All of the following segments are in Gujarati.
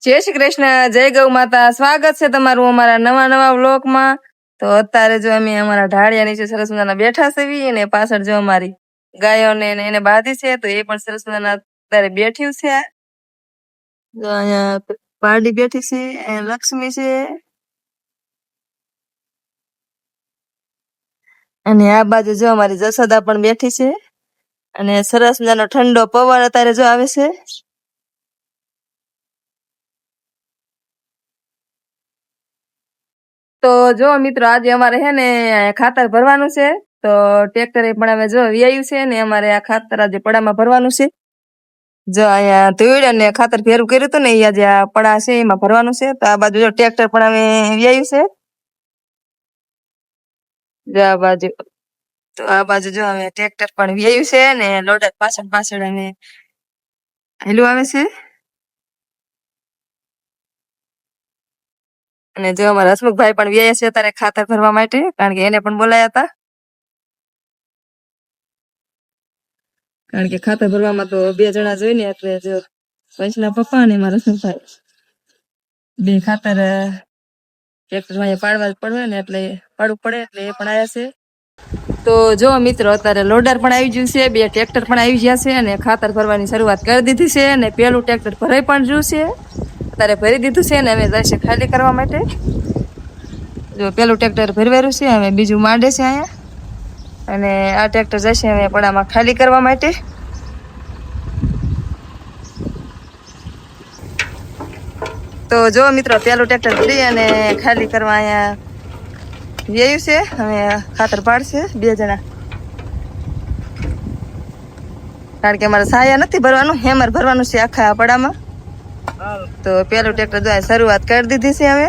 જય શ્રી કૃષ્ણ, જય ગૌ માતા. સ્વાગત છે તમારું અમારા નવા વ્લોગમાં. તો અત્યારે જો અમે અમારા ઢાળિયા નીચે સરસ મજાના બેઠા છે અને પાછળ જો અમારી ગાયોને એને બાંધી છે તો એ પણ સરસ મજાના અત્યારે બેઠ્યું છે. જો અહીંયા પારડી બેઠી છે, અહીંયા લક્ષ્મી છે અને આ બાજુ જો અમારી જસોદા પણ બેઠી છે અને સરસ મજાનો ઠંડો પવન અત્યારે જો આવે છે. તો જો મિત્રો આજે અમારે હે ને ખાતર ભરવાનું છે તો ટ્રેક્ટરે પણ અમે જો વ્યાયું છે ને અમારે આ ખાતર આજે પડામાં ભરવાનું છે. જો અહીંયા ધૂળ અને ખાતર ભેરું કર્યું હતું ને એ આજે આ પડા છે એમાં ભરવાનું છે. તો આ બાજુ જો ટ્રેક્ટર પણ અમે વ્યાયું છે. જો આ બાજુ તો આ બાજુ જો અમે ટ્રેક્ટર પણ વ્યાયું છે ને લોડર પાછળ અમે હેલું આવે છે. અને જો અમારા હસમુખભાઈ પણ વ્યાયા છે અત્યારે ખાતર ભરવા માટે, કારણ કે એને પણ બોલાયા હતા. કારણ કે ખાતર ભરવામાં તો 2 જણા જોઈને એટલે જો પંચના પપ્પા અને મારા હસમુખભાઈ બે ખાતર ટ્રેક્ટરમાં પાડવા પડવે ને એટલે પાડવું પડે એટલે એ પણ આવ્યા છે. તો જો મિત્રો અત્યારે લોડર પણ આવી ગયું છે, 2 ટ્રેક્ટર પણ આવી ગયા છે અને ખાતર ભરવાની શરૂઆત કરી દીધી છે. અને પેલું ટ્રેક્ટર ભરાઈ પણ રહ્યું છે, અત્યારે ભરી દીધું છે ને અમે જઈશે ખાલી કરવા માટે. જો પેલું ટ્રેક્ટર ભરવેરું છે, હવે બીજું માંડે છે અહીંયા અને આ ટ્રેક્ટર જશે હવે પડામાં ખાલી કરવા માટે. તો જો મિત્રો પેલું ટ્રેક્ટર ભરી અને ખાલી કરવા અહીંયા વ્યાયું છે. હવે ખાતર પાડશે 2 જણા, કારણ કે અમારે સાયા નથી ભરવાનું, હેમર ભરવાનું છે આખા પડામાં. તો પેલું ટ્રેક્ટર જો શરૂઆત કરી દીધી છે હવે.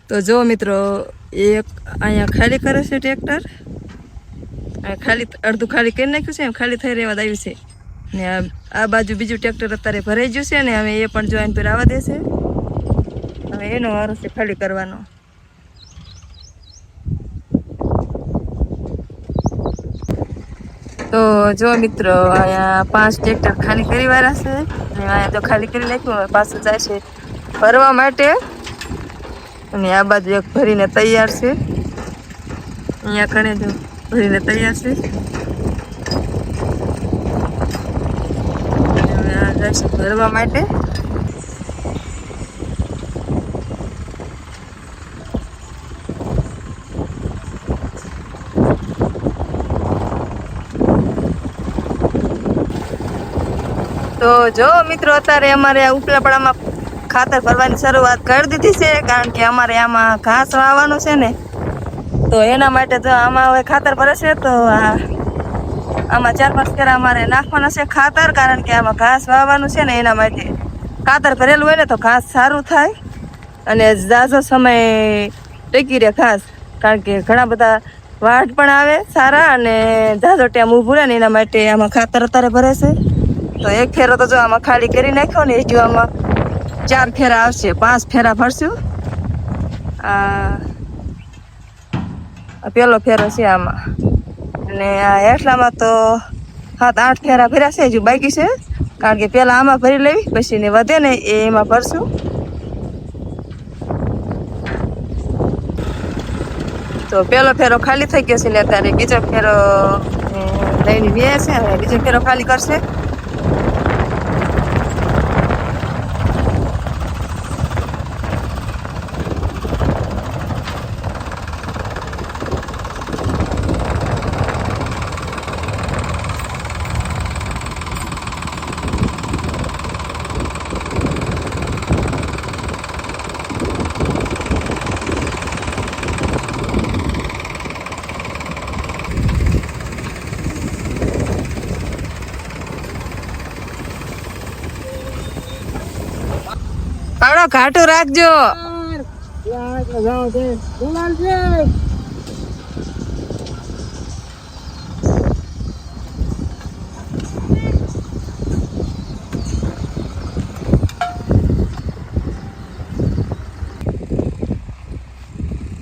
તો જો મિત્રો એક અહીંયા ખાલી કરે છે ટ્રેક્ટર, ખાલી અડધું ખાલી કરી નાખ્યું છે, એમ ખાલી થઈ રહેવા આવ્યું છે. ને આ બાજુ બીજું ટ્રેક્ટર અત્યારે ભરાઈ ગયું છે ને હવે એ પણ જોઈન પર આવવા દેશે. હવે એનો વારો છે ખાલી કરવાનો. તો જો મિત્રો અહીંયા 5 ટ્રેક્ટર ખાલી કરી વાળા છે અને અહીંયા તો ખાલી કરી નાખ્યું, પાછું જાય છે ભરવા માટે. અને આ બાજુ એક ભરીને તૈયાર છે, અહીંયા કણે જો ભરીને તૈયાર છે. હવે આ જશે ભરવા માટે. તો જો મિત્રો અત્યારે અમારે આ ઉપલા પડામાં ખાતર ભરવાની શરૂઆત કરી દીધી છે, કારણ કે અમારે આમાં ઘાસ વાવવાનું છે ને તો એના માટે જો આમાં હવે ખાતર ભરે છે. તો આમાં 4-5 ફેરા અમારે નાખવાના છે ખાતર, કારણ કે આમાં ઘાસ વાવવાનું છે ને એના માટે. ખાતર ભરેલું હોય ને તો ઘાસ સારું થાય અને ઝાઝો સમય ટેકી રહે ઘાસ, કારણ કે ઘણા બધા વાઢ પણ આવે સારા અને ઝાઝો ટાઈમ ઊભું રહે ને એના માટે આમાં ખાતર અત્યારે ભરે છે. તો એક ફેરો તો જો આમાં ખાલી કરી નાખ્યો ને, જો આમાં 4 ફેરા આવશે, 5 ફેરા ભરશું. આ પેલો ફેરો છે આમાં, અને આ હેઠલામાં તો 7-8 ફેરા ભર્યા છે, હજુ બાકી છે, કારણ કે પેલા આમાં ભરી લેવી પછી ને વધે ને એ એમાં ભરશું. તો તો પહેલો ફેરો ખાલી થઈ ગયો છે ને અત્યારે બીજો ફેરો લઈને વ્યા છે. હવે બીજો ફેરો ખાલી કરશે. પાડો ઘાટું રાખજો.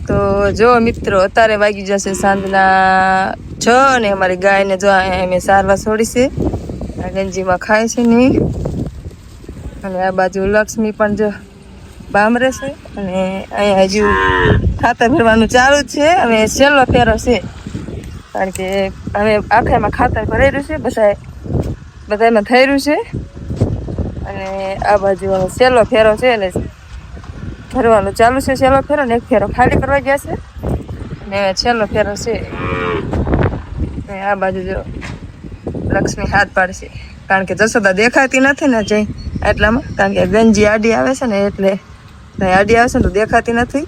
તો જો મિત્રો અત્યારે વાગી જશે સાંજના 6 ને અમારી ગાયને જો અમે સારવાર છોડી છે. આ ગંજીમાં ખાય છે ને. અને આ બાજુ લક્ષ્મી પણ જો બામરે છે. અને અહીંયા હજુ ખાતર ભરવાનું ચાલુ જ છે. હવે છેલ્લો ફેરો છે કારણ કે હવે આખામાં ખાતર ભરેલું છે. બધામાં થઈ રહ્યું છે. અને આ બાજુ હવે છેલ્લો ફેરો છે એટલે ભરવાનું ચાલુ છે. છેલ્લો ફેરો ને એક ફેરો ખાલી કરવા ગયા છે ને છેલ્લો ફેરો છે. આ બાજુ જો લક્ષ્મી હાથ પાડશે કારણ કે જશોદા દેખાતી નથી ને જઈ એટલામાં. કારણ કે ગંજી આડી આવે છે ને એટલે આડી આવે છે ને તો દેખાતી નથી.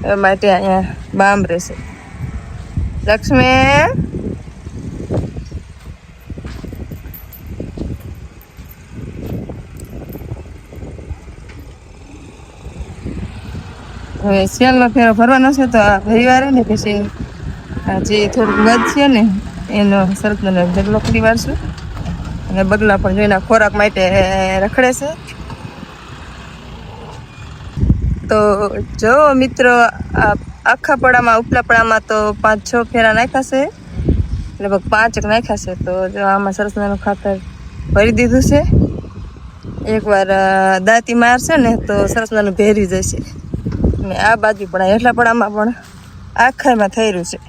એ માટે અહીંયા બામ રહેશે. લક્ષ્મી હવે છેલ્લો ફેરો ભરવાનો છે તો આ ભરીવારે ને પછી જે થોડુંક વધ છે ને એનો સરસનો ઢગલો ફરી વારશું. અને બગલા પણ જોઈને ખોરાક માટે રખડે છે. તો જો મિત્રો આખા પડામાં ઉપલા પડામાં તો 5-6 ફેરા નાખ્યા છે. લગભગ 5 નાખ્યા છે. તો જો આમાં સરસનાનું ખાતર ભરી દીધું છે. એકવાર દાંતી મારશે ને તો સરસનાનું ભેરી જશે. અને આ બાજુ પણ હેઠલા પડામાં પણ આખામાં થઈ રહ્યું છે.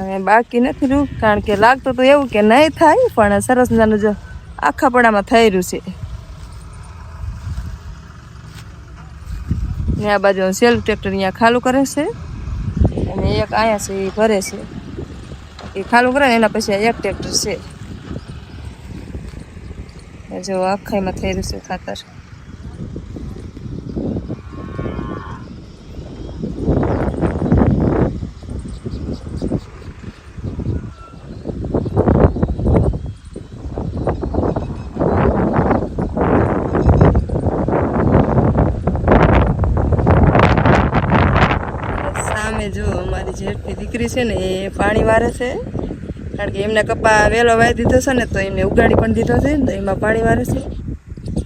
હવે બાકી નથી રહ્યું કારણ કે લાગતું તો એવું કે નહીં થાય પણ સરસ મજાનું જો આખા પડામાં થઈ રહ્યું છે. ને આ બાજુ સેલ્ફ ટ્રેક્ટર અહીંયા ખાલું કરે છે અને એક અહીંયા છે એ ભરે છે. એ ખાલું કરે ને એના પછી એક ટ્રેક્ટર છે. જો આખામાં થઈ રહ્યું છે ખાતર. જો અમારી જેઠની દીકરી છે ને એ પાણી વારે છે કારણ કે એમને કપા વેલો વાવી દીધો છે ને તો એમને ઉગાડી પણ દીધો છે તો એમાં પાણી વારે છે.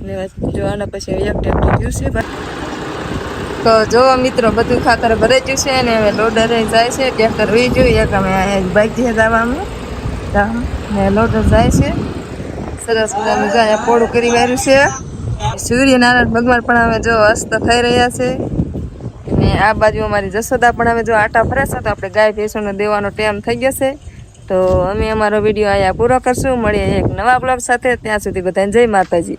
ને જો આના પછી એક ટ્રેક્ટર થયું છે. તો જો મિત્રો બધું ખાતર ભરાઈ ગયું છે અને હવે લોડર જાય છે. ટ્રેક્ટર વહી ગયું. એક અમે બાઇક જે જવા ને લોડર જાય છે. સરસ મજાનું જાય પોળું કરી વાર્યું છે. સૂર્યનારાયણ ભગવાન પણ હવે જો અસ્ત થઈ રહ્યા છે. અને આ બાજુ અમારી જશોદા પણ હવે જો આટા ફરે છે. તો આપણે ગાય ભેંસોને દેવાનો ટાઈમ થઈ જશે. તો અમે અમારો વિડીયો અહીંયા પૂરો કરશું. મળીએ એક નવા બ્લોગ સાથે. ત્યાં સુધી બધાને જય માતાજી.